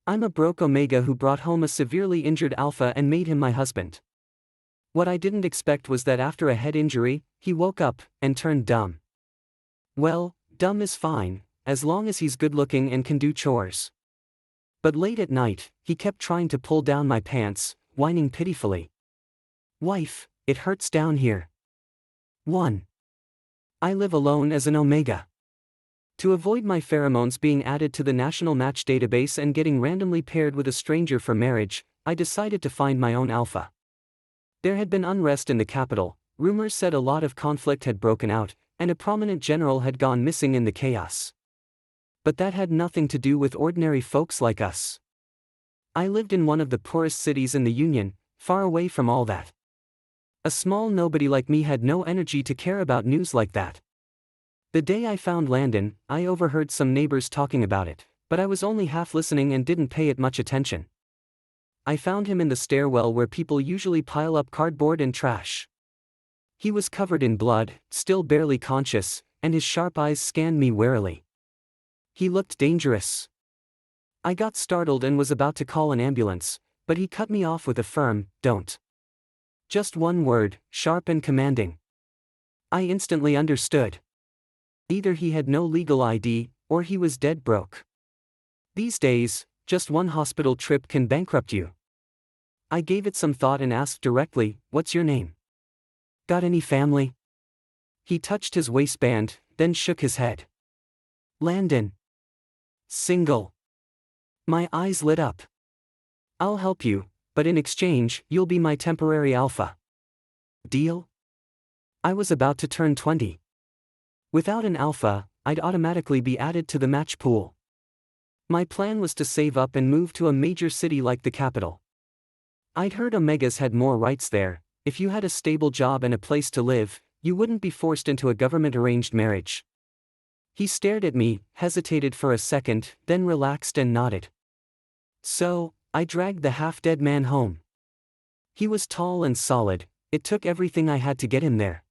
I'm a broke Omega who brought home a severely injured alpha and made him my husband. What I didn't expect was that after a head injury, he woke up and turned dumb. Well, dumb is fine, as long as he's good-looking and can do chores. But late at night, he kept trying to pull down my pants, whining pitifully. Wife, it hurts down here. 1. I live alone as an Omega. To avoid my pheromones being added to the national match database and getting randomly paired with a stranger for marriage, I decided to find my own alpha. There had been unrest in the capital, rumors said a lot of conflict had broken out, and a prominent general had gone missing in the chaos. But that had nothing to do with ordinary folks like us. I lived in one of the poorest cities in the Union, far away from all that. A small nobody like me had no energy to care about news like that. The day I found Landon, I overheard some neighbors talking about it, but I was only half listening and didn't pay it much attention. I found him in the stairwell where people usually pile up cardboard and trash. He was covered in blood, still barely conscious, and his sharp eyes scanned me warily. He looked dangerous. I got startled and was about to call an ambulance, but he cut me off with a firm, "Don't." Just one word, sharp and commanding. I instantly understood. Either he had no legal ID, or he was dead broke. These days, just one hospital trip can bankrupt you. I gave it some thought and asked directly, "What's your name? Got any family?" He touched his waistband, then shook his head. "Landon. Single." My eyes lit up. "I'll help you, but in exchange, you'll be my temporary alpha. Deal?" I was about to turn 20. Without an alpha, I'd automatically be added to the match pool. My plan was to save up and move to a major city like the capital. I'd heard Omegas had more rights there. If you had a stable job and a place to live, you wouldn't be forced into a government-arranged marriage. He stared at me, hesitated for a second, then relaxed and nodded. So, I dragged the half-dead man home. He was tall and solid. It took everything I had to get him there.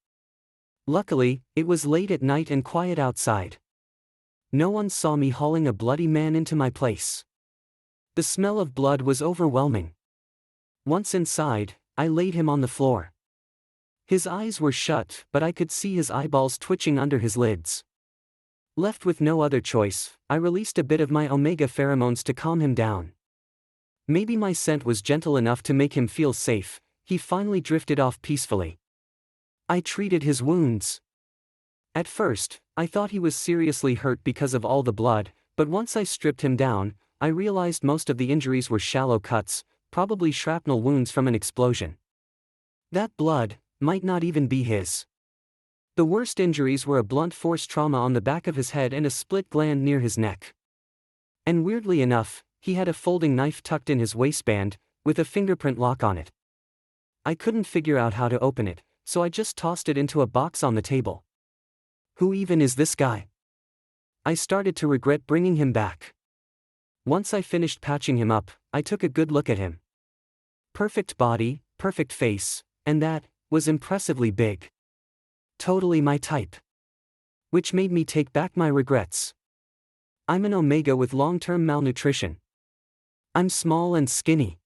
Luckily, it was late at night and quiet outside. No one saw me hauling a bloody man into my place. The smell of blood was overwhelming. Once inside, I laid him on the floor. His eyes were shut, but I could see his eyeballs twitching under his lids. Left with no other choice, I released a bit of my Omega pheromones to calm him down. Maybe my scent was gentle enough to make him feel safe. He finally drifted off peacefully. I treated his wounds. At first, I thought he was seriously hurt because of all the blood, but once I stripped him down, I realized most of the injuries were shallow cuts, probably shrapnel wounds from an explosion. That blood might not even be his. The worst injuries were a blunt force trauma on the back of his head and a split gland near his neck. And weirdly enough, he had a folding knife tucked in his waistband, with a fingerprint lock on it. I couldn't figure out how to open it, so I just tossed it into a box on the table. Who even is this guy? I started to regret bringing him back. Once I finished patching him up, I took a good look at him. Perfect body, perfect face, and that was impressively big. Totally my type. Which made me take back my regrets. I'm an Omega with long-term malnutrition. I'm small and skinny.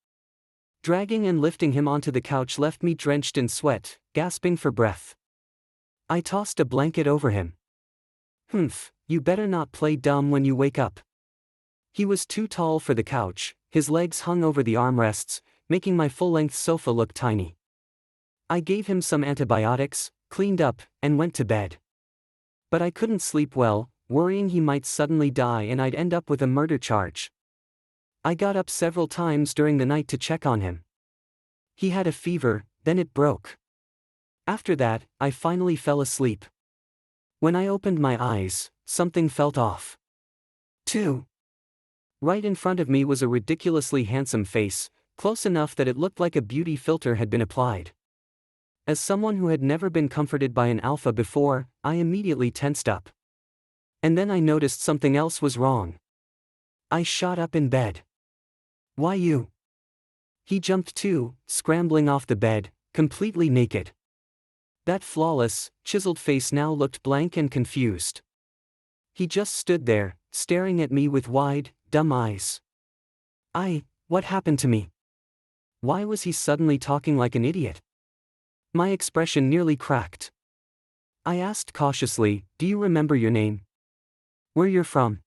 Dragging and lifting him onto the couch left me drenched in sweat, gasping for breath. I tossed a blanket over him. "Humph, you better not play dumb when you wake up." He was too tall for the couch, his legs hung over the armrests, making my full-length sofa look tiny. I gave him some antibiotics, cleaned up, and went to bed. But I couldn't sleep well, worrying he might suddenly die and I'd end up with a murder charge. I got up several times during the night to check on him. He had a fever, then it broke. After that, I finally fell asleep. When I opened my eyes, something felt off. 2. Right in front of me was a ridiculously handsome face, close enough that it looked like a beauty filter had been applied. As someone who had never been comforted by an alpha before, I immediately tensed up. And then I noticed something else was wrong. I shot up in bed. "Why you?" He jumped too, scrambling off the bed, completely naked. That flawless, chiseled face now looked blank and confused. He just stood there, staring at me with wide, dumb eyes. What happened to me? Why was he suddenly talking like an idiot? My expression nearly cracked. I asked cautiously, do you remember your name? Where you're from?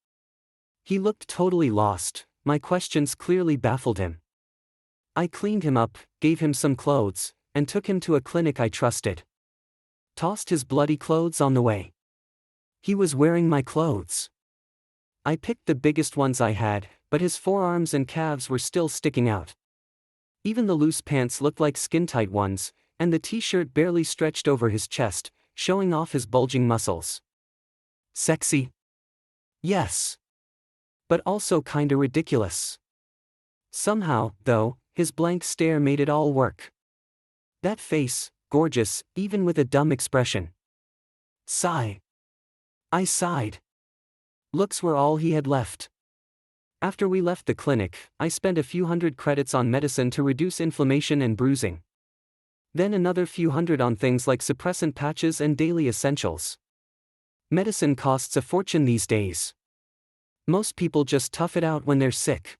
He looked totally lost, my questions clearly baffled him. I cleaned him up, gave him some clothes, and took him to a clinic I trusted. Tossed his bloody clothes on the way. He was wearing my clothes. I picked the biggest ones I had, but his forearms and calves were still sticking out. Even the loose pants looked like skin-tight ones, and the t-shirt barely stretched over his chest, showing off his bulging muscles. Sexy? Yes. But also kinda ridiculous. Somehow, though, his blank stare made it all work. That face, gorgeous, even with a dumb expression. Sigh. I sighed. Looks were all he had left. After we left the clinic, I spent a few hundred credits on medicine to reduce inflammation and bruising. Then another few hundred on things like suppressant patches and daily essentials. Medicine costs a fortune these days. Most people just tough it out when they're sick.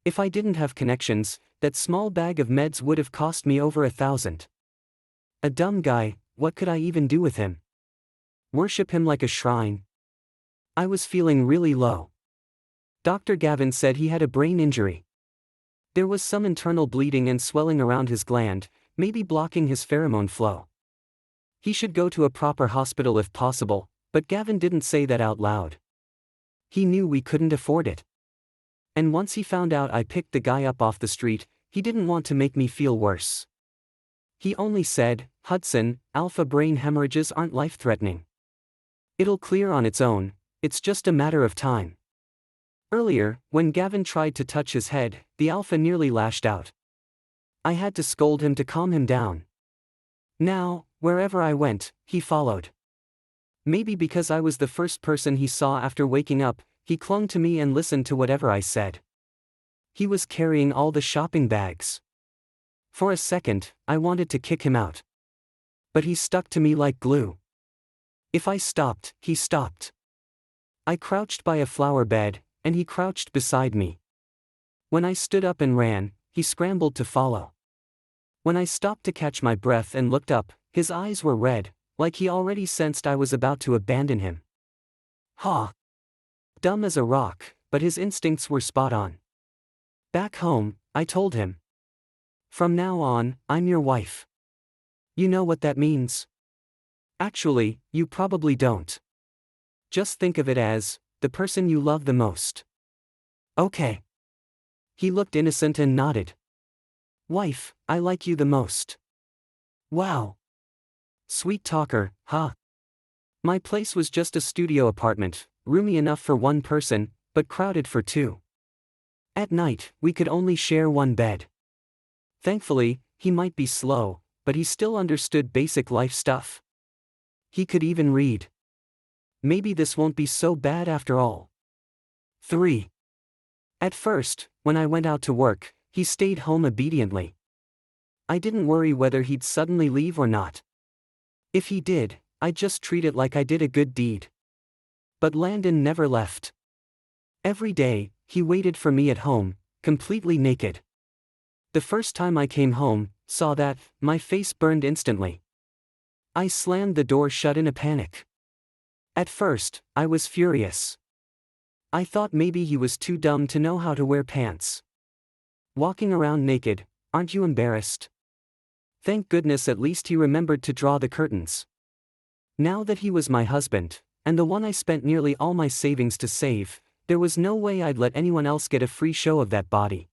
If I didn't have connections, that small bag of meds would have cost me over 1,000. A dumb guy, what could I even do with him? Worship him like a shrine? I was feeling really low. Dr. Gavin said he had a brain injury. There was some internal bleeding and swelling around his gland, maybe blocking his pheromone flow. He should go to a proper hospital if possible, but Gavin didn't say that out loud. He knew we couldn't afford it. And once he found out I picked the guy up off the street, he didn't want to make me feel worse. He only said, Hudson, alpha brain hemorrhages aren't life-threatening. It'll clear on its own, it's just a matter of time. Earlier, when Gavin tried to touch his head, the alpha nearly lashed out. I had to scold him to calm him down. Now, wherever I went, he followed. Maybe because I was the first person he saw after waking up, he clung to me and listened to whatever I said. He was carrying all the shopping bags. For a second, I wanted to kick him out. But he stuck to me like glue. If I stopped, he stopped. I crouched by a flower bed, and he crouched beside me. When I stood up and ran, he scrambled to follow. When I stopped to catch my breath and looked up, his eyes were red, like he already sensed I was about to abandon him. Ha! Dumb as a rock, but his instincts were spot on. Back home, I told him. From now on, I'm your wife. You know what that means? Actually, you probably don't. Just think of it as, the person you love the most. Okay. He looked innocent and nodded. Wife, I like you the most. Wow. Sweet talker, huh? My place was just a studio apartment, roomy enough for one person, but crowded for two. At night, we could only share one bed. Thankfully, he might be slow, but he still understood basic life stuff. He could even read. Maybe this won't be so bad after all. 3. At first, when I went out to work, he stayed home obediently. I didn't worry whether he'd suddenly leave or not. If he did, I'd just treat it like I did a good deed. But Landon never left. Every day, he waited for me at home, completely naked. The first time I came home, saw that, my face burned instantly. I slammed the door shut in a panic. At first, I was furious. I thought maybe he was too dumb to know how to wear pants. Walking around naked, aren't you embarrassed? Thank goodness at least he remembered to draw the curtains. Now that he was my husband, and the one I spent nearly all my savings to save, there was no way I'd let anyone else get a free show of that body.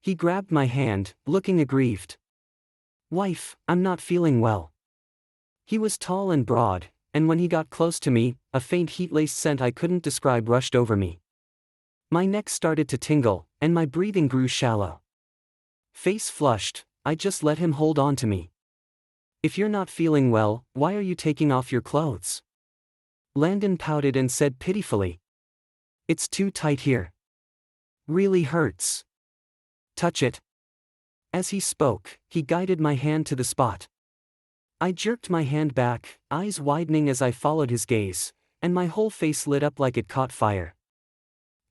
He grabbed my hand, looking aggrieved. Wife, I'm not feeling well. He was tall and broad, and when he got close to me, a faint heat-laced scent I couldn't describe rushed over me. My neck started to tingle, and my breathing grew shallow. Face flushed, I just let him hold on to me. If you're not feeling well, why are you taking off your clothes? Landon pouted and said pitifully. It's too tight here. Really hurts. Touch it. As he spoke, he guided my hand to the spot. I jerked my hand back, eyes widening as I followed his gaze, and my whole face lit up like it caught fire.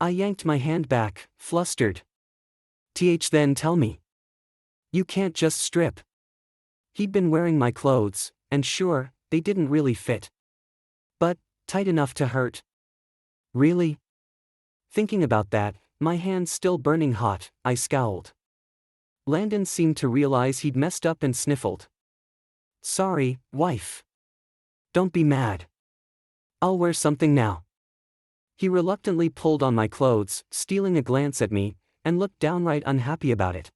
I yanked my hand back, flustered. Then tell me. You can't just strip. He'd been wearing my clothes, and sure, they didn't really fit. But, tight enough to hurt. Really? Thinking about that, my hands still burning hot, I scowled. Landon seemed to realize he'd messed up and sniffled. Sorry, wife. Don't be mad. I'll wear something now. He reluctantly pulled on my clothes, stealing a glance at me, and looked downright unhappy about it.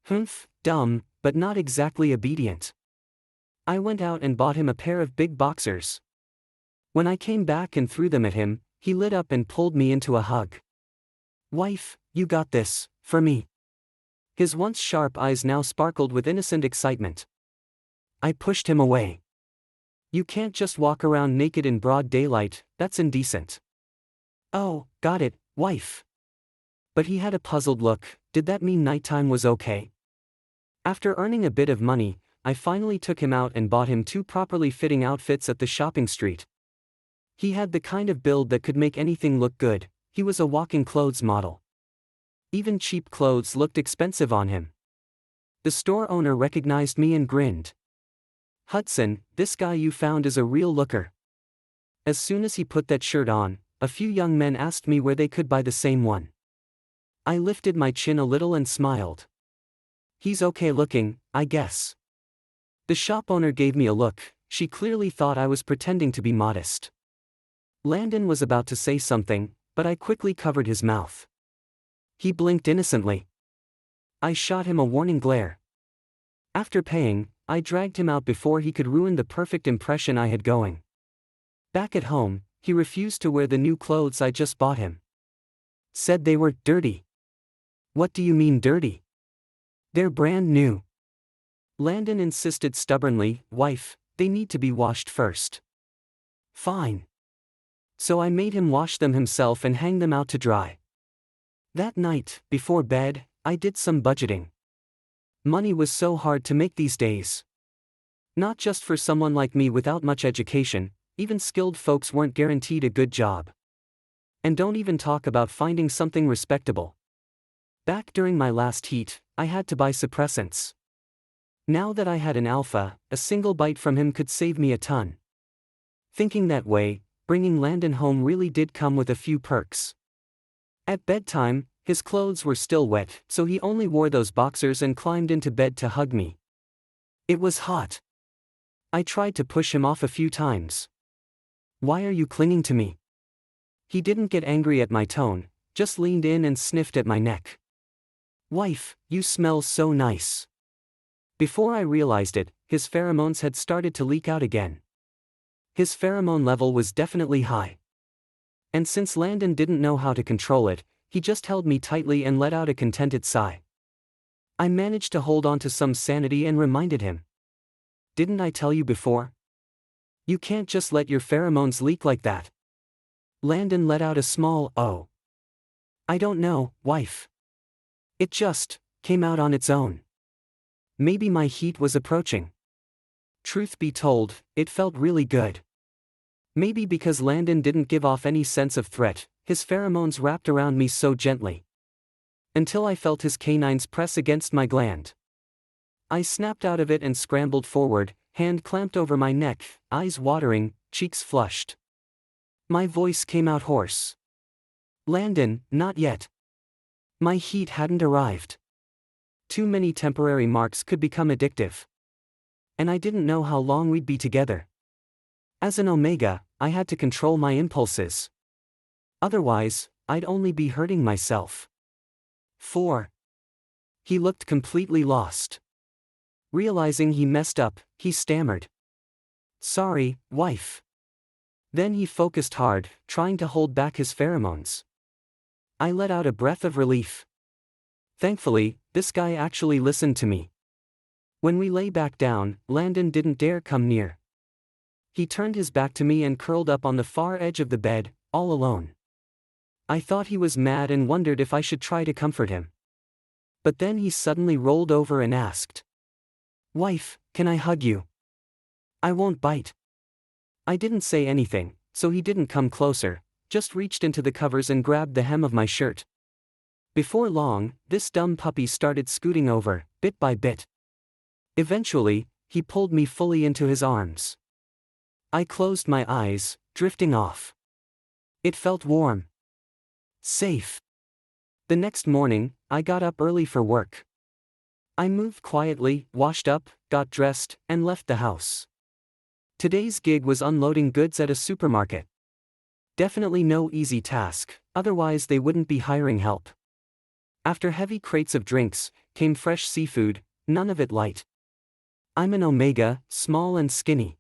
Humph, dumb, but not exactly obedient. I went out and bought him a pair of big boxers. When I came back and threw them at him, he lit up and pulled me into a hug. Wife, you got this, for me. His once sharp eyes now sparkled with innocent excitement. I pushed him away. You can't just walk around naked in broad daylight, that's indecent. Oh, got it, wife. But he had a puzzled look. Did that mean nighttime was okay? After earning a bit of money, I finally took him out and bought him 2 properly fitting outfits at the shopping street. He had the kind of build that could make anything look good. He was a walking clothes model. Even cheap clothes looked expensive on him. The store owner recognized me and grinned. Hudson, this guy you found is a real looker. As soon as he put that shirt on, a few young men asked me where they could buy the same one. I lifted my chin a little and smiled. He's okay looking, I guess. The shop owner gave me a look. She clearly thought I was pretending to be modest. Landon was about to say something, but I quickly covered his mouth. He blinked innocently. I shot him a warning glare. After paying, I dragged him out before he could ruin the perfect impression I had going. Back at home, he refused to wear the new clothes I just bought him. Said they were dirty. What do you mean dirty? They're brand new. Landon insisted stubbornly, wife, they need to be washed first. Fine. So I made him wash them himself and hang them out to dry. That night, before bed, I did some budgeting. Money was so hard to make these days. Not just for someone like me without much education, even skilled folks weren't guaranteed a good job. And don't even talk about finding something respectable. Back during my last heat, I had to buy suppressants. Now that I had an alpha, a single bite from him could save me a ton. Thinking that way, bringing Landon home really did come with a few perks. At bedtime, his clothes were still wet, so he only wore those boxers and climbed into bed to hug me. It was hot. I tried to push him off a few times. Why are you clinging to me? He didn't get angry at my tone, just leaned in and sniffed at my neck. Wife, you smell so nice. Before I realized it, his pheromones had started to leak out again. His pheromone level was definitely high. And since Landon didn't know how to control it, he just held me tightly and let out a contented sigh. I managed to hold on to some sanity and reminded him. Didn't I tell you before? You can't just let your pheromones leak like that. Landon let out a small oh. I don't know, wife. It just came out on its own. Maybe my heat was approaching. Truth be told, it felt really good. Maybe because Landon didn't give off any sense of threat, his pheromones wrapped around me so gently. Until I felt his canines press against my gland. I snapped out of it and scrambled forward, hand clamped over my neck, eyes watering, cheeks flushed. My voice came out hoarse. Landon, not yet. My heat hadn't arrived. Too many temporary marks could become addictive. And I didn't know how long we'd be together. As an Omega, I had to control my impulses. Otherwise, I'd only be hurting myself. 4. He looked completely lost. Realizing he messed up, he stammered. Sorry, wife. Then he focused hard, trying to hold back his pheromones. I let out a breath of relief. Thankfully, this guy actually listened to me. When we lay back down, Landon didn't dare come near. He turned his back to me and curled up on the far edge of the bed, all alone. I thought he was mad and wondered if I should try to comfort him. But then he suddenly rolled over and asked. Wife, can I hug you? I won't bite. I didn't say anything, so he didn't come closer, just reached into the covers and grabbed the hem of my shirt. Before long, this dumb puppy started scooting over, bit by bit. Eventually, he pulled me fully into his arms. I closed my eyes, drifting off. It felt warm. Safe. The next morning, I got up early for work. I moved quietly, washed up, got dressed, and left the house. Today's gig was unloading goods at a supermarket. Definitely no easy task, otherwise they wouldn't be hiring help. After heavy crates of drinks, came fresh seafood, none of it light. I'm an Omega, small and skinny.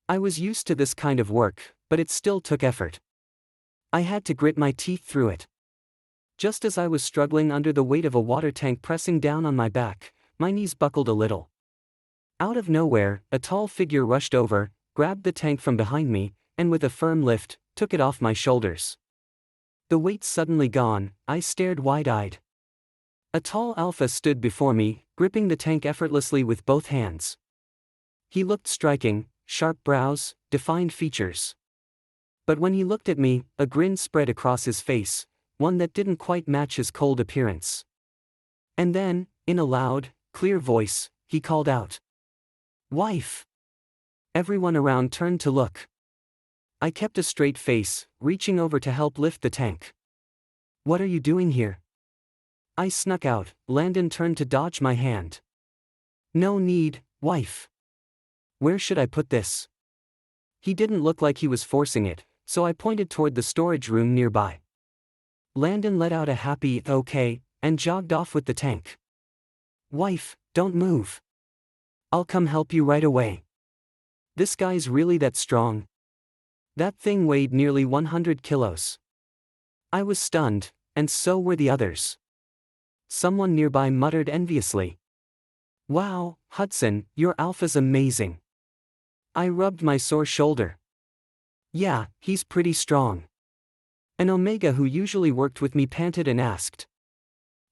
I was used to this kind of work, but it still took effort. I had to grit my teeth through it. Just as I was struggling under the weight of a water tank pressing down on my back, my knees buckled a little. Out of nowhere, a tall figure rushed over, grabbed the tank from behind me, and with a firm lift, took it off my shoulders. The weight suddenly gone, I stared wide-eyed. A tall alpha stood before me, gripping the tank effortlessly with both hands. He looked striking, sharp brows, defined features. But when he looked at me, a grin spread across his face, one that didn't quite match his cold appearance. And then, in a loud, clear voice, he called out, "Wife!" Everyone around turned to look. I kept a straight face, reaching over to help lift the tank. "What are you doing here?" I snuck out. Landon turned to dodge my hand. "No need, wife. Where should I put this?" He didn't look like he was forcing it, so I pointed toward the storage room nearby. Landon let out a happy "okay" and jogged off with the tank. "Wife, don't move. I'll come help you right away. This guy's really that strong?" That thing weighed nearly 100 kilos. I was stunned, and so were the others. Someone nearby muttered enviously, "Wow, Hudson, your alpha's amazing." I rubbed my sore shoulder. "Yeah, he's pretty strong." An Omega who usually worked with me panted and asked,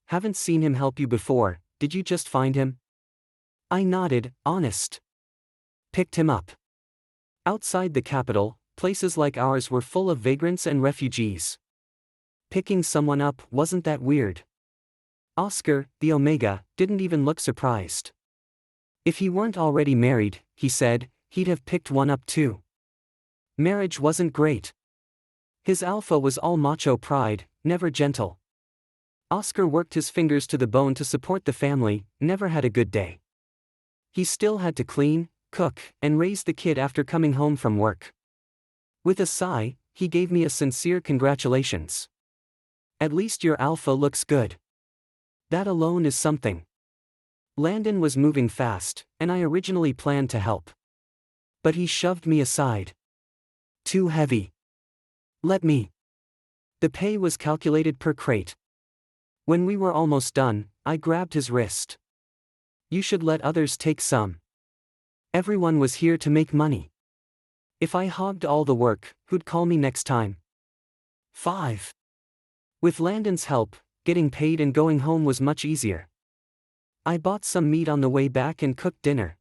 "Haven't seen him help you before, did you just find him?" I nodded, honest. Picked him up. Outside the capital, places like ours were full of vagrants and refugees. Picking someone up wasn't that weird. Oscar, the Omega, didn't even look surprised. If he weren't already married, he said, he'd have picked one up too. Marriage wasn't great. His alpha was all macho pride, never gentle. Oscar worked his fingers to the bone to support the family, never had a good day. He still had to clean, cook, and raise the kid after coming home from work. With a sigh, he gave me a sincere congratulations. "At least your alpha looks good. That alone is something." Landon was moving fast, and I originally planned to help. But he shoved me aside. "Too heavy. Let me." The pay was calculated per crate. When we were almost done, I grabbed his wrist. "You should let others take some. Everyone was here to make money. If I hogged all the work, who'd call me next time?" 5. With Landon's help, getting paid and going home was much easier. I bought some meat on the way back and cooked dinner.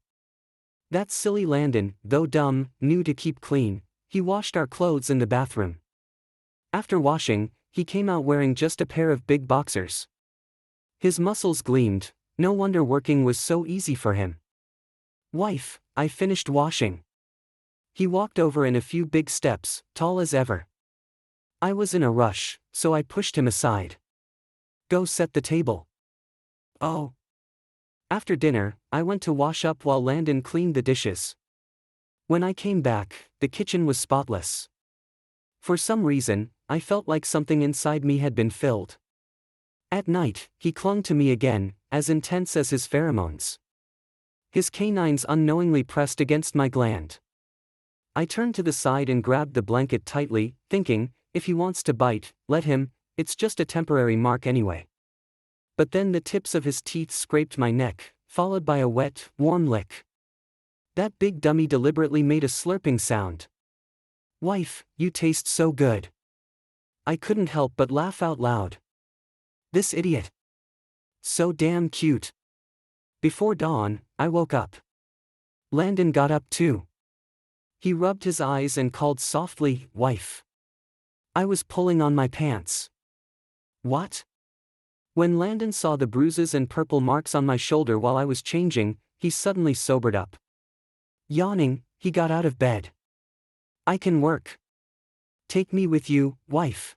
That silly Landon, though dumb, knew to keep clean. He washed our clothes in the bathroom. After washing, he came out wearing just a pair of big boxers. His muscles gleamed, no wonder working was so easy for him. "Wife, I finished washing." He walked over in a few big steps, tall as ever. I was in a rush, so I pushed him aside. "Go set the table." "Oh." After dinner, I went to wash up while Landon cleaned the dishes. When I came back, the kitchen was spotless. For some reason, I felt like something inside me had been filled. At night, he clung to me again, as intense as his pheromones. His canines unknowingly pressed against my gland. I turned to the side and grabbed the blanket tightly, thinking, if he wants to bite, let him, it's just a temporary mark anyway. But then the tips of his teeth scraped my neck, followed by a wet, warm lick. That big dummy deliberately made a slurping sound. "Wife, you taste so good." I couldn't help but laugh out loud. This idiot. So damn cute. Before dawn, I woke up. Landon got up too. He rubbed his eyes and called softly, "Wife." I was pulling on my pants. What? When Landon saw the bruises and purple marks on my shoulder while I was changing, he suddenly sobered up. Yawning, he got out of bed. I can work. Take me with you, wife.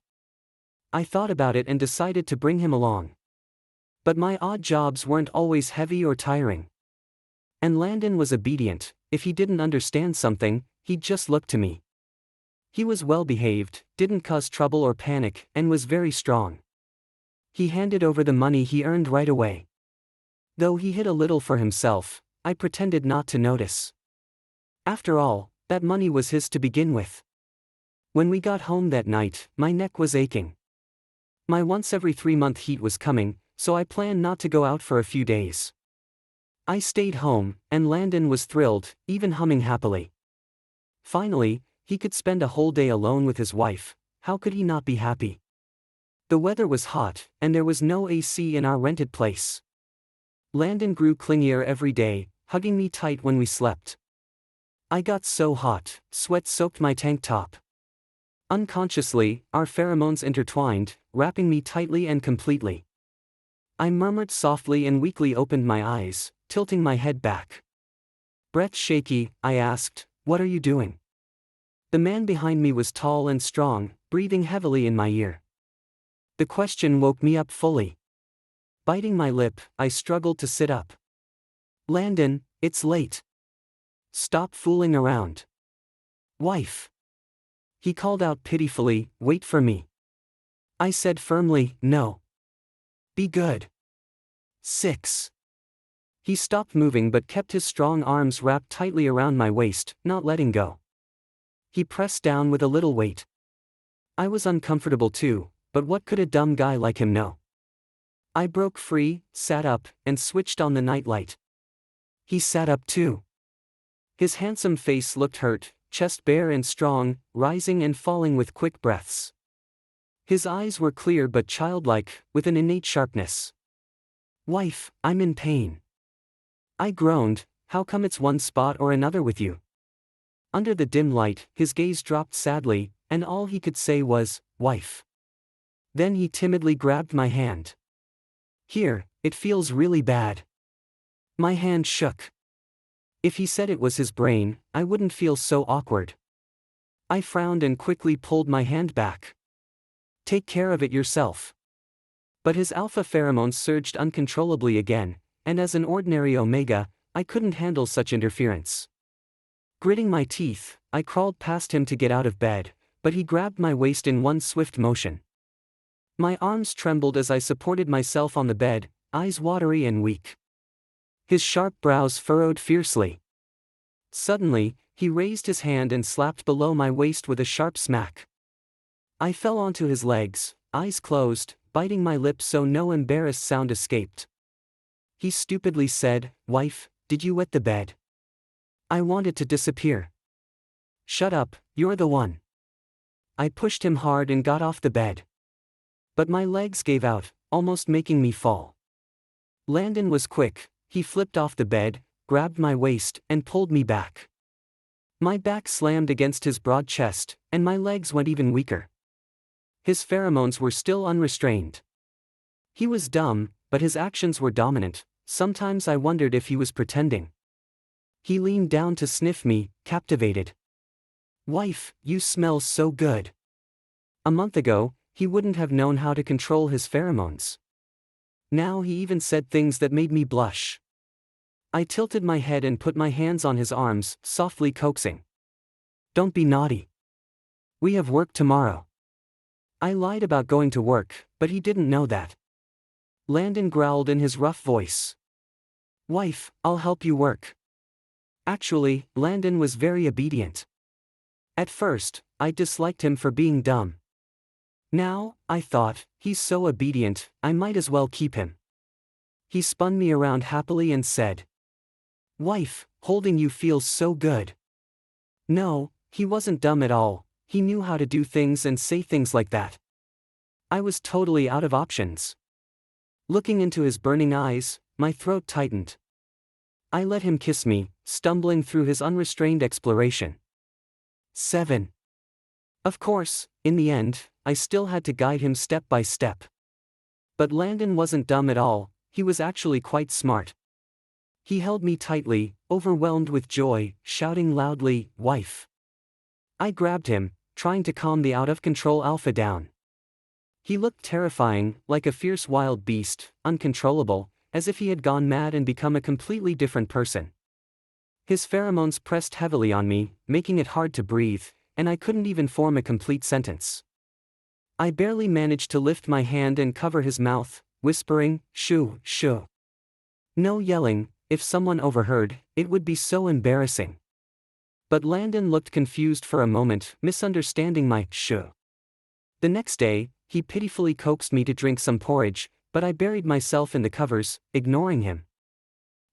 I thought about it and decided to bring him along. But my odd jobs weren't always heavy or tiring. And Landon was obedient. If he didn't understand something, he'd just look to me. He was well behaved, didn't cause trouble or panic, and was very strong. He handed over the money he earned right away. Though he hid a little for himself, I pretended not to notice. After all, that money was his to begin with. When we got home that night, my neck was aching. My once every 3-month heat was coming, so I planned not to go out for a few days. I stayed home, and Landon was thrilled, even humming happily. Finally, he could spend a whole day alone with his wife. How could he not be happy? The weather was hot, and there was no AC in our rented place. Landon grew clingier every day, hugging me tight when we slept. I got so hot, sweat soaked my tank top. Unconsciously, our pheromones intertwined, wrapping me tightly and completely. I murmured softly and weakly opened my eyes, tilting my head back. Breath shaky, I asked, "What are you doing?" The man behind me was tall and strong, breathing heavily in my ear. The question woke me up fully. Biting my lip, I struggled to sit up. "Landon, it's late. Stop fooling around." "Wife." He called out pitifully, "Wait for me." I said firmly, "No. Be good." 6. He stopped moving but kept his strong arms wrapped tightly around my waist, not letting go. He pressed down with a little weight. I was uncomfortable too, but what could a dumb guy like him know? I broke free, sat up, and switched on the nightlight. He sat up too. His handsome face looked hurt, chest bare and strong, rising and falling with quick breaths. His eyes were clear but childlike, with an innate sharpness. "Wife, I'm in pain." I groaned, "How come it's one spot or another with you?" Under the dim light, his gaze dropped sadly, and all he could say was, "Wife." Then he timidly grabbed my hand. "Here, it feels really bad." My hand shook. If he said it was his brain, I wouldn't feel so awkward. I frowned and quickly pulled my hand back. "Take care of it yourself." But his alpha pheromones surged uncontrollably again, and as an ordinary Omega, I couldn't handle such interference. Gritting my teeth, I crawled past him to get out of bed, but he grabbed my waist in one swift motion. My arms trembled as I supported myself on the bed, eyes watery and weak. His sharp brows furrowed fiercely. Suddenly, he raised his hand and slapped below my waist with a sharp smack. I fell onto his legs, eyes closed, biting my lips so no embarrassed sound escaped. He stupidly said, "Wife, did you wet the bed?" I wanted to disappear. "Shut up, you're the one." I pushed him hard and got off the bed. But my legs gave out, almost making me fall. Landon was quick. He flipped off the bed, grabbed my waist, and pulled me back. My back slammed against his broad chest, and my legs went even weaker. His pheromones were still unrestrained. He was dumb, but his actions were dominant. Sometimes I wondered if he was pretending. He leaned down to sniff me, captivated. "Wife, you smell so good." A month ago, he wouldn't have known how to control his pheromones. Now he even said things that made me blush. I tilted my head and put my hands on his arms, softly coaxing. "Don't be naughty. We have work tomorrow." I lied about going to work, but he didn't know that. Landon growled in his rough voice. "Wife, I'll help you work." Actually, Landon was very obedient. At first, I disliked him for being dumb. Now, I thought, he's so obedient, I might as well keep him. He spun me around happily and said, "Wife, holding you feels so good." No, he wasn't dumb at all. He knew how to do things and say things like that. I was totally out of options. Looking into his burning eyes, my throat tightened. I let him kiss me, stumbling through his unrestrained exploration. 7. Of course, in the end, I still had to guide him step by step. But Landon wasn't dumb at all, he was actually quite smart. He held me tightly, overwhelmed with joy, shouting loudly, "Wife." I grabbed him, trying to calm the out-of-control alpha down. He looked terrifying, like a fierce wild beast, uncontrollable, as if he had gone mad and become a completely different person. His pheromones pressed heavily on me, making it hard to breathe, and I couldn't even form a complete sentence. I barely managed to lift my hand and cover his mouth, whispering, "Shoo, shoo." No yelling. If someone overheard, it would be so embarrassing. But Landon looked confused for a moment, misunderstanding my shoo. The next day, he pitifully coaxed me to drink some porridge, but I buried myself in the covers, ignoring him.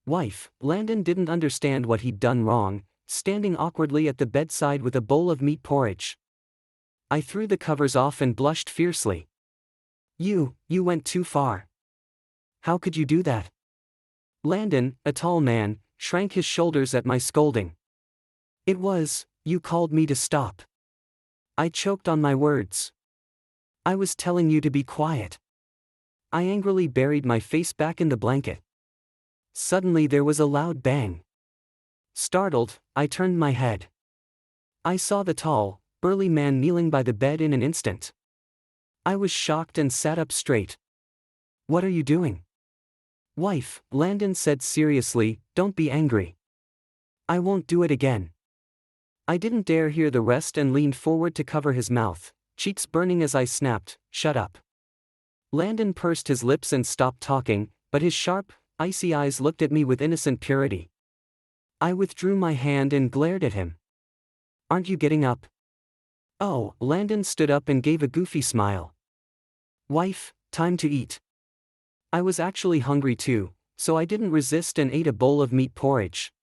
"Wife," Landon didn't understand what he'd done wrong, standing awkwardly at the bedside with a bowl of meat porridge. I threw the covers off and blushed fiercely. You went too far. How could you do that?" Landon, a tall man, shrank his shoulders at my scolding. You called me to stop." I choked on my words. "I was telling you to be quiet." I angrily buried my face back in the blanket. Suddenly there was a loud bang. Startled, I turned my head. I saw the tall, burly man kneeling by the bed in an instant. I was shocked and sat up straight. "What are you doing?" "Wife," Landon said seriously, "don't be angry. I won't do it again." I didn't dare hear the rest and leaned forward to cover his mouth, cheeks burning as I snapped, "Shut up." Landon pursed his lips and stopped talking, but his sharp, icy eyes looked at me with innocent purity. I withdrew my hand and glared at him. "Aren't you getting up?" "Oh," Landon stood up and gave a goofy smile. "Wife, time to eat." I was actually hungry too, so I didn't resist and ate a bowl of meat porridge.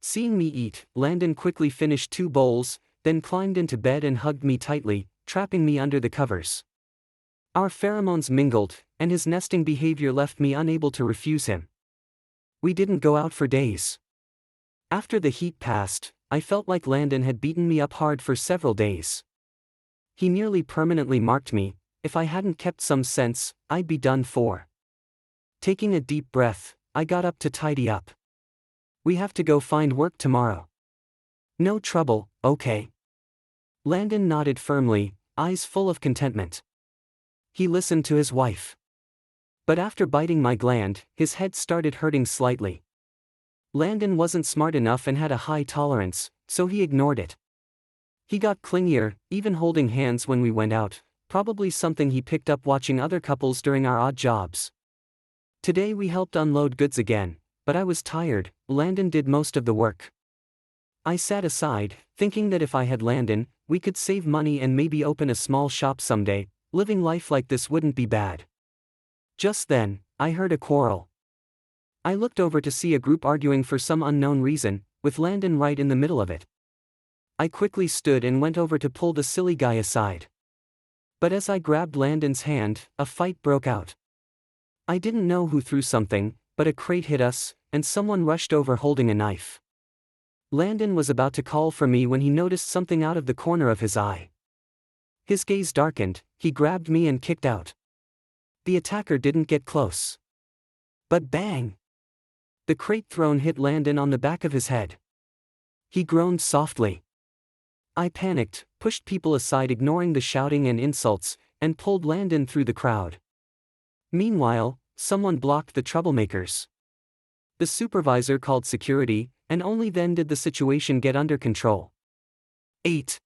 Seeing me eat, Landon quickly finished 2 bowls, then climbed into bed and hugged me tightly, trapping me under the covers. Our pheromones mingled, and his nesting behavior left me unable to refuse him. We didn't go out for days. After the heat passed, I felt like Landon had beaten me up hard for several days. He nearly permanently marked me. If I hadn't kept some sense, I'd be done for. Taking a deep breath, I got up to tidy up. "We have to go find work tomorrow." "No trouble, okay." Landon nodded firmly, eyes full of contentment. He listened to his wife. But after biting my gland, his head started hurting slightly. Landon wasn't smart enough and had a high tolerance, so he ignored it. He got clingier, even holding hands when we went out, probably something he picked up watching other couples during our odd jobs. Today we helped unload goods again, but I was tired. Landon did most of the work. I sat aside, thinking that if I had Landon, we could save money and maybe open a small shop someday. Living life like this wouldn't be bad. Just then, I heard a quarrel. I looked over to see a group arguing for some unknown reason, with Landon right in the middle of it. I quickly stood and went over to pull the silly guy aside. But as I grabbed Landon's hand, a fight broke out. I didn't know who threw something, but a crate hit us, and someone rushed over holding a knife. Landon was about to call for me when he noticed something out of the corner of his eye. His gaze darkened, he grabbed me and kicked out. The attacker didn't get close. But bang! The crate thrown hit Landon on the back of his head. He groaned softly. I panicked, pushed people aside ignoring the shouting and insults, and pulled Landon through the crowd. Meanwhile, someone blocked the troublemakers. The supervisor called security, and only then did the situation get under control. 8.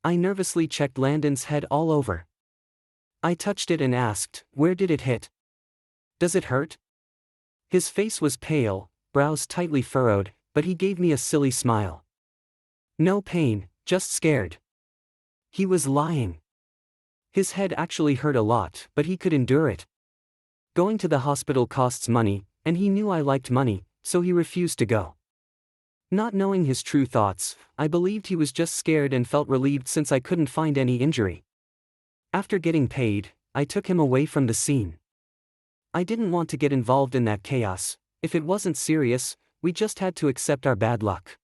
I nervously checked Landon's head all over. I touched it and asked, "Where did it hit? Does it hurt?" His face was pale, brows tightly furrowed, but he gave me a silly smile. "No pain, just scared." He was lying. His head actually hurt a lot, but he could endure it. Going to the hospital costs money, and he knew I liked money, so he refused to go. Not knowing his true thoughts, I believed he was just scared and felt relieved since I couldn't find any injury. After getting paid, I took him away from the scene. I didn't want to get involved in that chaos. If it wasn't serious, we just had to accept our bad luck.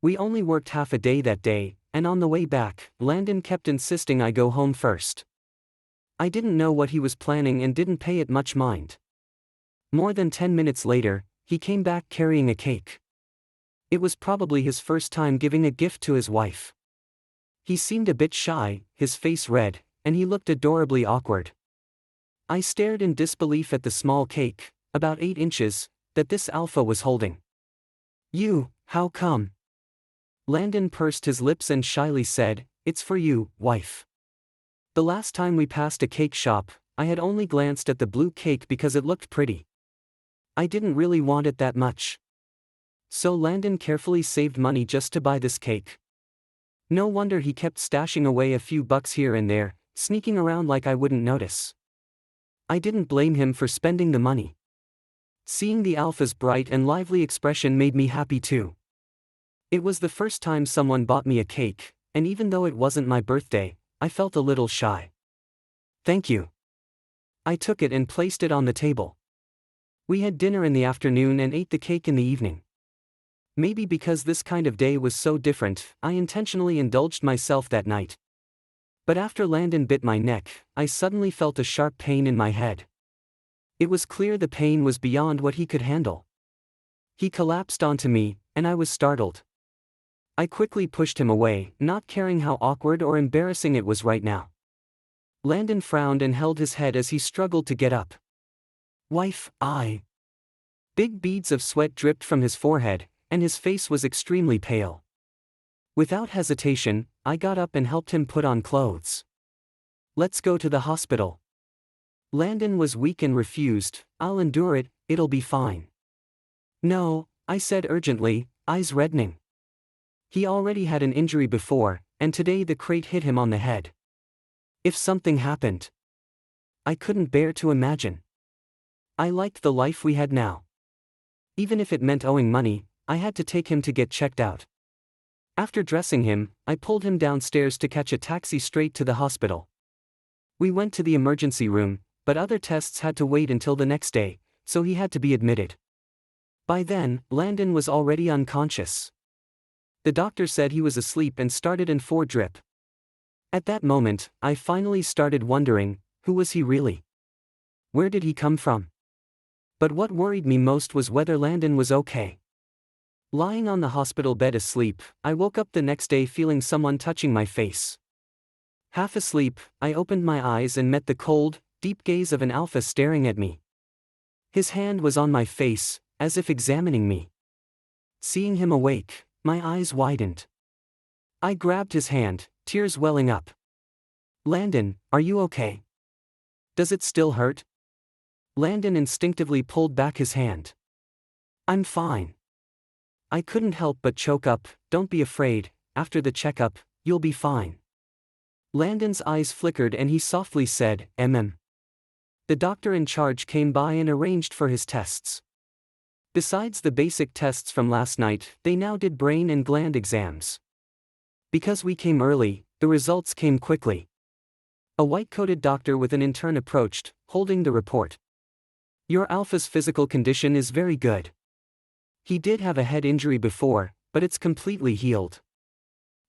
We only worked half a day that day, and on the way back, Landon kept insisting I go home first. I didn't know what he was planning and didn't pay it much mind. More than 10 minutes later, he came back carrying a cake. It was probably his first time giving a gift to his wife. He seemed a bit shy, his face red, and he looked adorably awkward. I stared in disbelief at the small cake, about 8 inches, that this alpha was holding. How come? Landon pursed his lips and shyly said, "It's for you, wife." The last time we passed a cake shop, I had only glanced at the blue cake because it looked pretty. I didn't really want it that much. So Landon carefully saved money just to buy this cake. No wonder he kept stashing away a few bucks here and there, sneaking around like I wouldn't notice. I didn't blame him for spending the money. Seeing the alpha's bright and lively expression made me happy too. It was the first time someone bought me a cake, and even though it wasn't my birthday, I felt a little shy. "Thank you." I took it and placed it on the table. We had dinner in the afternoon and ate the cake in the evening. Maybe because this kind of day was so different, I intentionally indulged myself that night. But after Landon bit my neck, I suddenly felt a sharp pain in my head. It was clear the pain was beyond what he could handle. He collapsed onto me, and I was startled. I quickly pushed him away, not caring how awkward or embarrassing it was right now. Landon frowned and held his head as he struggled to get up. "Wife, Big beads of sweat dripped from his forehead, and his face was extremely pale. Without hesitation, I got up and helped him put on clothes. "Let's go to the hospital." Landon was weak and refused. "I'll endure it, it'll be fine." "No," I said urgently, eyes reddening. He already had an injury before, and today the crate hit him on the head. If something happened, I couldn't bear to imagine. I liked the life we had now. Even if it meant owing money, I had to take him to get checked out. After dressing him, I pulled him downstairs to catch a taxi straight to the hospital. We went to the emergency room, but other tests had to wait until the next day, so he had to be admitted. By then, Landon was already unconscious. The doctor said he was asleep and started in 4 drip. At that moment, I finally started wondering, who was he really? Where did he come from? But what worried me most was whether Landon was okay. Lying on the hospital bed asleep, I woke up the next day feeling someone touching my face. Half asleep, I opened my eyes and met the cold, deep gaze of an alpha staring at me. His hand was on my face, as if examining me. Seeing him awake, my eyes widened. I grabbed his hand, tears welling up. "Landon, are you okay? Does it still hurt?" Landon instinctively pulled back his hand. "I'm fine." I couldn't help but choke up. "Don't be afraid, after the checkup, you'll be fine." Landon's eyes flickered and he softly said, The doctor in charge came by and arranged for his tests. Besides the basic tests from last night, they now did brain and gland exams. Because we came early, the results came quickly. A white-coated doctor with an intern approached, holding the report. "Your alpha's physical condition is very good. He did have a head injury before, but it's completely healed.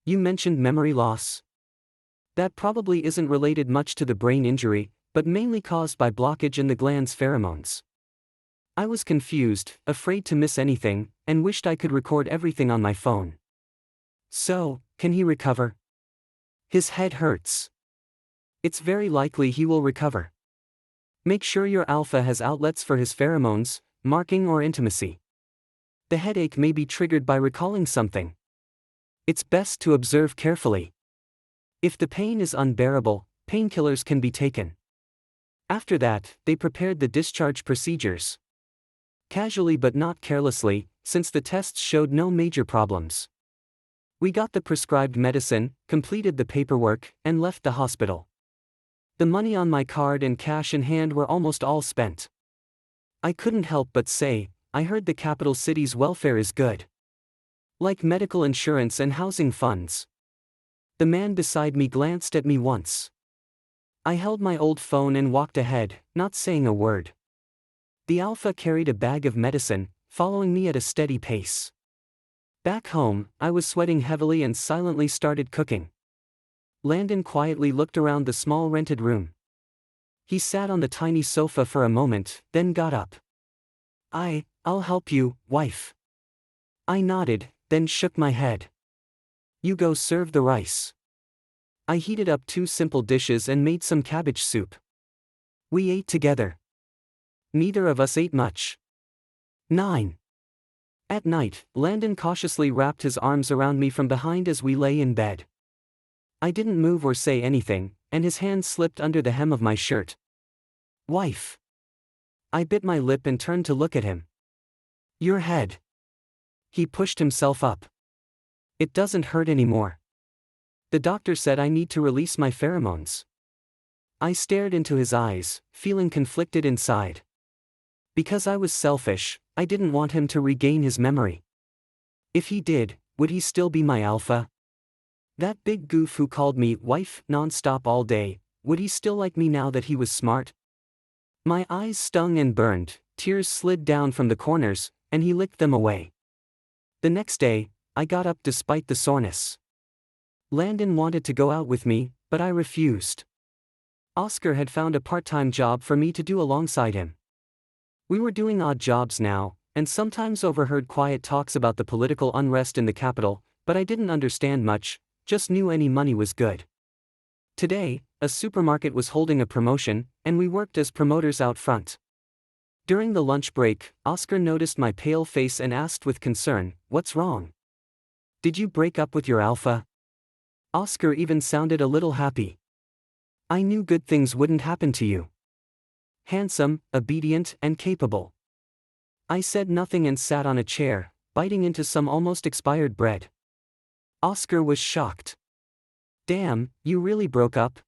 You mentioned memory loss. That probably isn't related much to the brain injury, but mainly caused by blockage in the gland's pheromones." I was confused, afraid to miss anything, and wished I could record everything on my phone. "So, can he recover?" "His head hurts. It's very likely he will recover. Make sure your alpha has outlets for his pheromones, marking or intimacy. The headache may be triggered by recalling something. It's best to observe carefully. If the pain is unbearable, painkillers can be taken." After that, they prepared the discharge procedures. Casually but not carelessly, since the tests showed no major problems. We got the prescribed medicine, completed the paperwork, and left the hospital. The money on my card and cash in hand were almost all spent. I couldn't help but say, I heard the capital city's welfare is good. Like medical insurance and housing funds. The man beside me glanced at me once. I held my old phone and walked ahead, not saying a word. The alpha carried a bag of medicine, following me at a steady pace. Back home, I was sweating heavily and silently started cooking. Landon quietly looked around the small rented room. He sat on the tiny sofa for a moment, then got up. I'll help you, wife. I nodded, then shook my head. You go serve the rice. I heated up 2 simple dishes and made some cabbage soup. We ate together. Neither of us ate much. 9. At night, Landon cautiously wrapped his arms around me from behind as we lay in bed. I didn't move or say anything, and his hand slipped under the hem of my shirt. Wife. I bit my lip and turned to look at him. Your head. He pushed himself up. It doesn't hurt anymore. The doctor said I need to release my pheromones. I stared into his eyes, feeling conflicted inside. Because I was selfish, I didn't want him to regain his memory. If he did, would he still be my alpha? That big goof who called me wife non-stop all day, would he still like me now that he was smart? My eyes stung and burned, tears slid down from the corners, and he licked them away. The next day, I got up despite the soreness. Landon wanted to go out with me, but I refused. Oscar had found a part-time job for me to do alongside him. We were doing odd jobs now, and sometimes overheard quiet talks about the political unrest in the capital, but I didn't understand much, just knew any money was good. Today, a supermarket was holding a promotion, and we worked as promoters out front. During the lunch break, Oscar noticed my pale face and asked with concern, "What's wrong? Did you break up with your alpha?" Oscar even sounded a little happy. I knew good things wouldn't happen to you. Handsome, obedient, and capable. I said nothing and sat on a chair, biting into some almost expired bread. Oscar was shocked. Damn, you really broke up?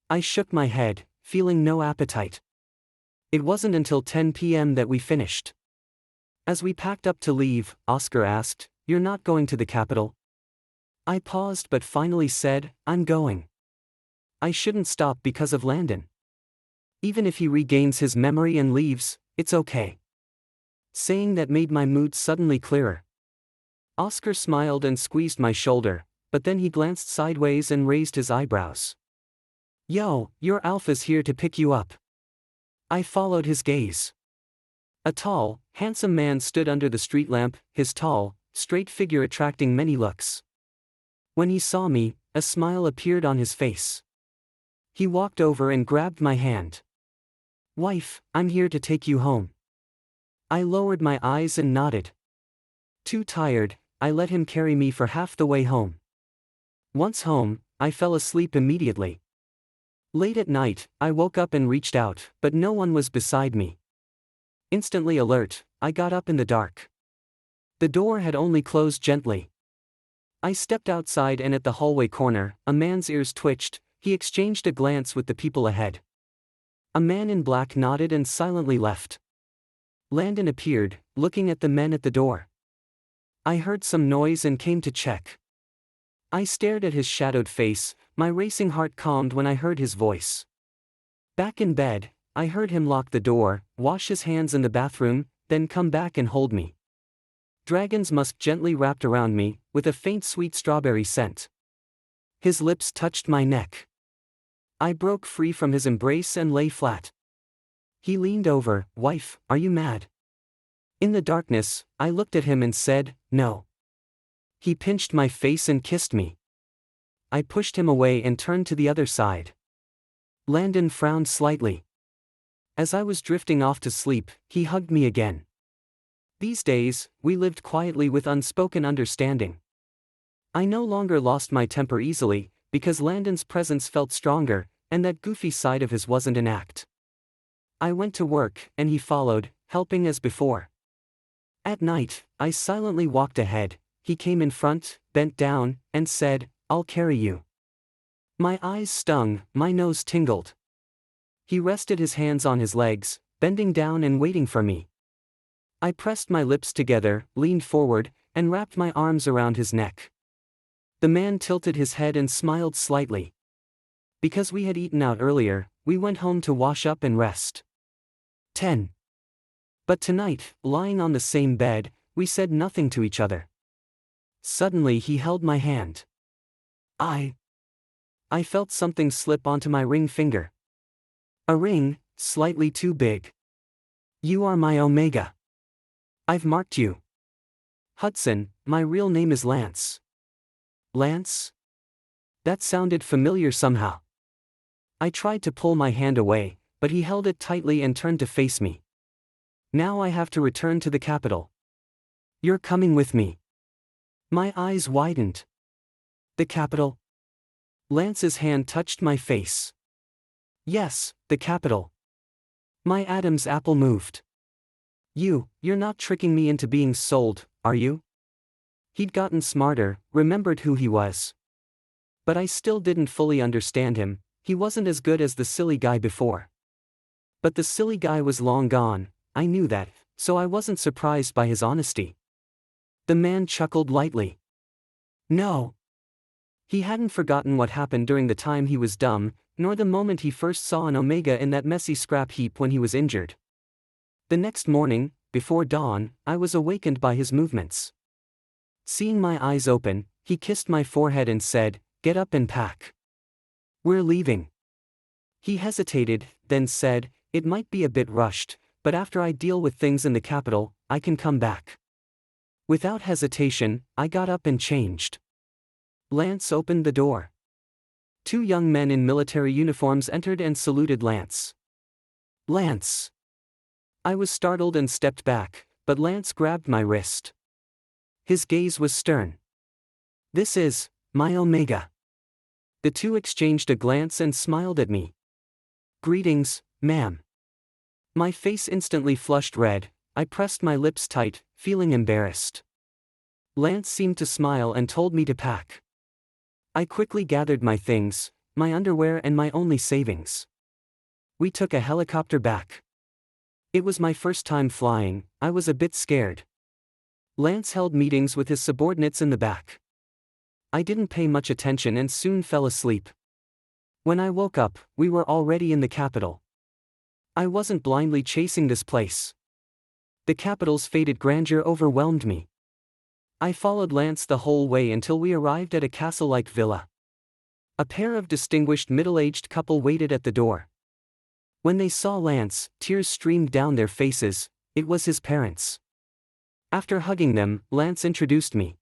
I shook my head, feeling no appetite. It wasn't until 10 p.m. that we finished. As we packed up to leave, Oscar asked, "You're not going to the Capitol?" I paused but finally said, "I'm going." I shouldn't stop because of Landon. Even if he regains his memory and leaves, it's okay. Saying that made my mood suddenly clearer. Oscar smiled and squeezed my shoulder, but then he glanced sideways and raised his eyebrows. Yo, your alpha's here to pick you up. I followed his gaze. A tall, handsome man stood under the street lamp, his tall, straight figure attracting many looks. When he saw me, a smile appeared on his face. He walked over and grabbed my hand. "Wife, I'm here to take you home." I lowered my eyes and nodded. Too tired, I let him carry me for half the way home. Once home, I fell asleep immediately. Late at night, I woke up and reached out, but no one was beside me. Instantly alert, I got up in the dark. The door had only closed gently. I stepped outside and at the hallway corner, a man's ears twitched. He exchanged a glance with the people ahead. A man in black nodded and silently left. Landon appeared, looking at the men at the door. I heard some noise and came to check. I stared at his shadowed face, my racing heart calmed when I heard his voice. Back in bed, I heard him lock the door, wash his hands in the bathroom, then come back and hold me. Dragon's musk gently wrapped around me, with a faint sweet strawberry scent. His lips touched my neck. I broke free from his embrace and lay flat. He leaned over, "Wife, are you mad?" In the darkness, I looked at him and said, "No." He pinched my face and kissed me. I pushed him away and turned to the other side. Landon frowned slightly. As I was drifting off to sleep, he hugged me again. These days, we lived quietly with unspoken understanding. I no longer lost my temper easily, because Landon's presence felt stronger, and that goofy side of his wasn't an act. I went to work, and he followed, helping as before. At night, I silently walked ahead. He came in front, bent down, and said, "I'll carry you." My eyes stung, my nose tingled. He rested his hands on his legs, bending down and waiting for me. I pressed my lips together, leaned forward, and wrapped my arms around his neck. The man tilted his head and smiled slightly. Because we had eaten out earlier, we went home to wash up and rest. 10. But tonight, lying on the same bed, we said nothing to each other. Suddenly he held my hand. I felt something slip onto my ring finger. A ring, slightly too big. You are my Omega. I've marked you. Hudson, my real name is Lance. Lance? That sounded familiar somehow. I tried to pull my hand away, but he held it tightly and turned to face me. Now I have to return to the capital. You're coming with me. My eyes widened. The capital? Lance's hand touched my face. Yes, the capital. My Adam's apple moved. You're not tricking me into being sold, are you? He'd gotten smarter, remembered who he was. But I still didn't fully understand him. He wasn't as good as the silly guy before. But the silly guy was long gone, I knew that, so I wasn't surprised by his honesty. The man chuckled lightly. No. He hadn't forgotten what happened during the time he was dumb, nor the moment he first saw an Omega in that messy scrap heap when he was injured. The next morning, before dawn, I was awakened by his movements. Seeing my eyes open, he kissed my forehead and said, "Get up and pack. We're leaving." He hesitated, then said, "It might be a bit rushed, but after I deal with things in the capital, I can come back." Without hesitation, I got up and changed. Lance opened the door. Two young men in military uniforms entered and saluted Lance. Lance. I was startled and stepped back, but Lance grabbed my wrist. His gaze was stern. "This is my Omega." The two exchanged a glance and smiled at me. "Greetings, ma'am." My face instantly flushed red. I pressed my lips tight, feeling embarrassed. Lance seemed to smile and told me to pack. I quickly gathered my things, my underwear and my only savings. We took a helicopter back. It was my first time flying. I was a bit scared. Lance held meetings with his subordinates in the back. I didn't pay much attention and soon fell asleep. When I woke up, we were already in the capital. I wasn't blindly chasing this place. The capital's faded grandeur overwhelmed me. I followed Lance the whole way until we arrived at a castle-like villa. A pair of distinguished middle-aged couple waited at the door. When they saw Lance, tears streamed down their faces. It was his parents. After hugging them, Lance introduced me.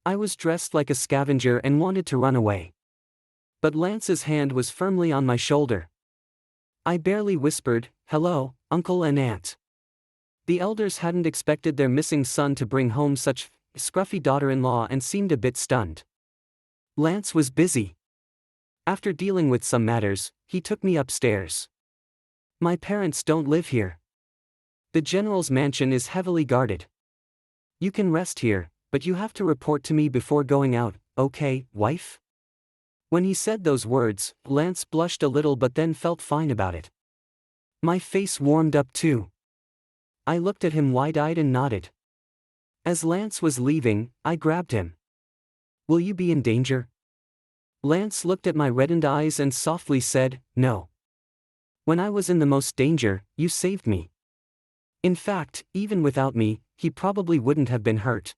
I was dressed like a scavenger and wanted to run away. But Lance's hand was firmly on my shoulder. I barely whispered, "Hello, Uncle and Aunt." The elders hadn't expected their missing son to bring home such a scruffy daughter-in-law and seemed a bit stunned. Lance was busy. After dealing with some matters, he took me upstairs. "My parents don't live here. The general's mansion is heavily guarded. You can rest here, but you have to report to me before going out, okay, wife?" When he said those words, Lance blushed a little but then felt fine about it. My face warmed up too. I looked at him wide-eyed and nodded. As Lance was leaving, I grabbed him. "Will you be in danger?" Lance looked at my reddened eyes and softly said, "No. When I was in the most danger, you saved me. In fact, even without me, he probably wouldn't have been hurt."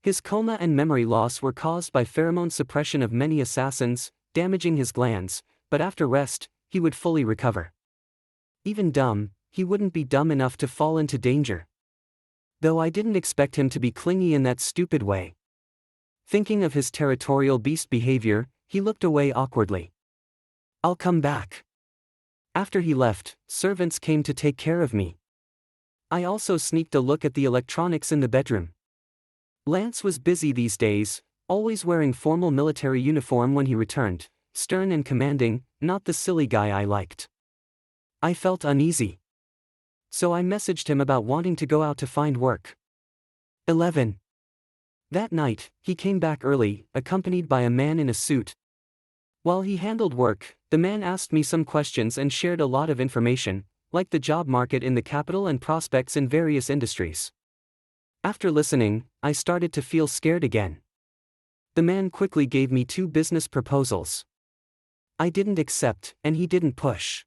His coma and memory loss were caused by pheromone suppression of many assassins, damaging his glands, but after rest, he would fully recover. Even dumb, he wouldn't be dumb enough to fall into danger. Though I didn't expect him to be clingy in that stupid way. Thinking of his territorial beast behavior, he looked away awkwardly. "I'll come back." After he left, servants came to take care of me. I also sneaked a look at the electronics in the bedroom. Lance was busy these days, always wearing formal military uniform when he returned, stern and commanding, not the silly guy I liked. I felt uneasy. So I messaged him about wanting to go out to find work. 11. That night, he came back early, accompanied by a man in a suit. While he handled work, the man asked me some questions and shared a lot of information, like the job market in the capital and prospects in various industries. After listening, I started to feel scared again. The man quickly gave me 2 business proposals. I didn't accept, and he didn't push.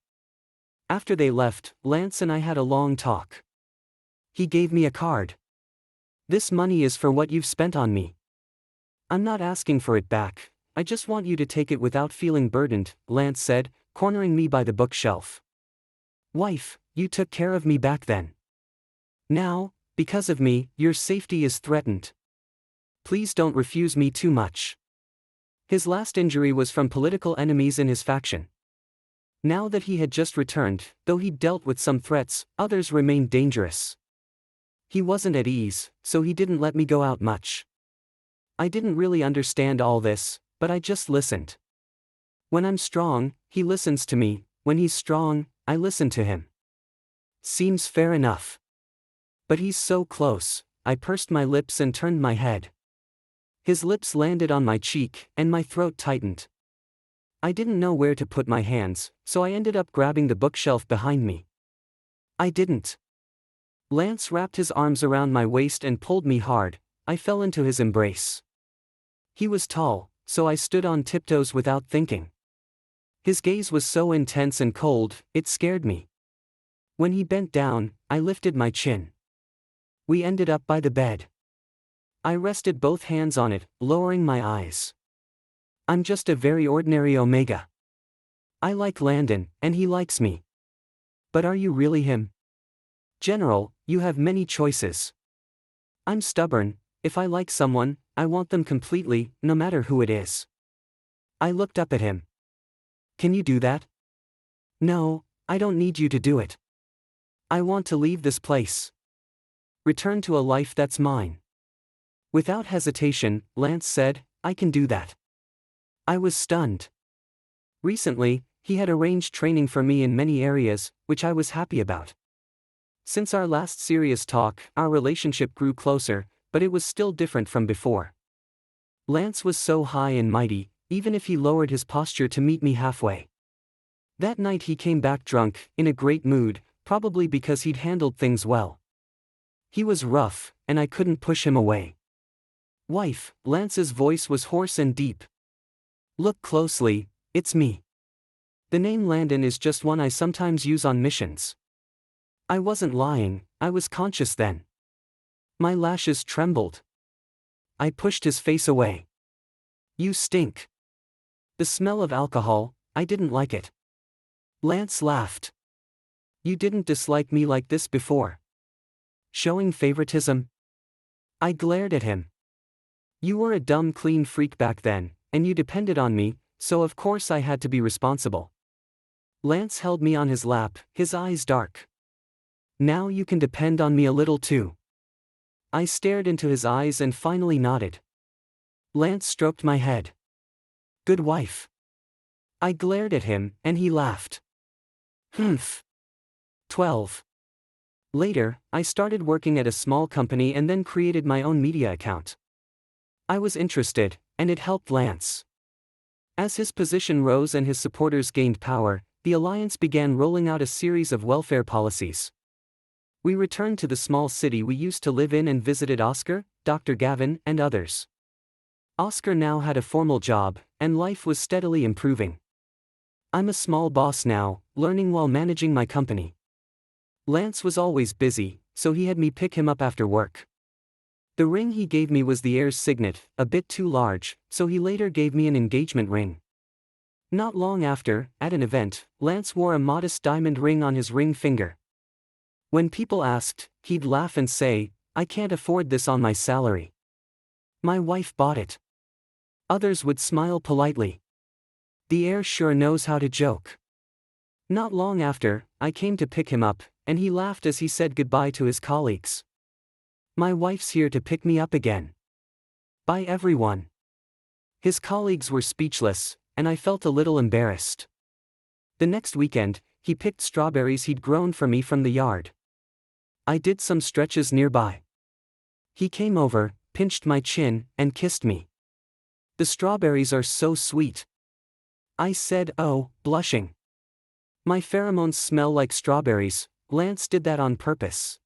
After they left, Lance and I had a long talk. He gave me a card. This money is for what you've spent on me. I'm not asking for it back, I just want you to take it without feeling burdened, Lance said, cornering me by the bookshelf. Wife, you took care of me back then. Now, because of me, your safety is threatened. Please don't refuse me too much. His last injury was from political enemies in his faction. Now that he had just returned, though he'd dealt with some threats, others remained dangerous. He wasn't at ease, so he didn't let me go out much. I didn't really understand all this, but I just listened. When I'm strong, he listens to me, when he's strong, I listen to him. Seems fair enough. But he's so close, I pursed my lips and turned my head. His lips landed on my cheek, and my throat tightened. I didn't know where to put my hands, so I ended up grabbing the bookshelf behind me. I didn't. Lance wrapped his arms around my waist and pulled me hard. I fell into his embrace. He was tall, so I stood on tiptoes without thinking. His gaze was so intense and cold, it scared me. When he bent down, I lifted my chin. We ended up by the bed. I rested both hands on it, lowering my eyes. I'm just a very ordinary Omega. I like Landon, and he likes me. But are you really him? General, you have many choices. I'm stubborn. If I like someone, I want them completely, no matter who it is. I looked up at him. Can you do that? No, I don't need you to do it. I want to leave this place. Return to a life that's mine. Without hesitation, Lance said, I can do that. I was stunned. Recently, he had arranged training for me in many areas, which I was happy about. Since our last serious talk, our relationship grew closer, but it was still different from before. Lance was so high and mighty, even if he lowered his posture to meet me halfway. That night he came back drunk, in a great mood, probably because he'd handled things well. He was rough, and I couldn't push him away. Wife, Lance's voice was hoarse and deep. Look closely, it's me. The name Landon is just one I sometimes use on missions. I wasn't lying, I was conscious then. My lashes trembled. I pushed his face away. You stink. The smell of alcohol, I didn't like it. Lance laughed. You didn't dislike me like this before. Showing favoritism? I glared at him. You were a dumb clean freak back then, and you depended on me, so of course I had to be responsible. Lance held me on his lap, his eyes dark. Now you can depend on me a little too. I stared into his eyes and finally nodded. Lance stroked my head. Good wife. I glared at him, and he laughed. Humph. 12. Later, I started working at a small company and then created my own media account. I was interested, and it helped Lance. As his position rose and his supporters gained power, the alliance began rolling out a series of welfare policies. We returned to the small city we used to live in and visited Oscar, Dr. Gavin, and others. Oscar now had a formal job, and life was steadily improving. I'm a small boss now, learning while managing my company. Lance was always busy, so he had me pick him up after work. The ring he gave me was the heir's signet, a bit too large, so he later gave me an engagement ring. Not long after, at an event, Lance wore a modest diamond ring on his ring finger. When people asked, he'd laugh and say, I can't afford this on my salary. My wife bought it. Others would smile politely. The heir sure knows how to joke. Not long after, I came to pick him up, and he laughed as he said goodbye to his colleagues. My wife's here to pick me up again. Bye everyone. His colleagues were speechless, and I felt a little embarrassed. The next weekend, he picked strawberries he'd grown for me from the yard. I did some stretches nearby. He came over, pinched my chin, and kissed me. The strawberries are so sweet. I said, oh, blushing. My pheromones smell like strawberries. Lance did that on purpose.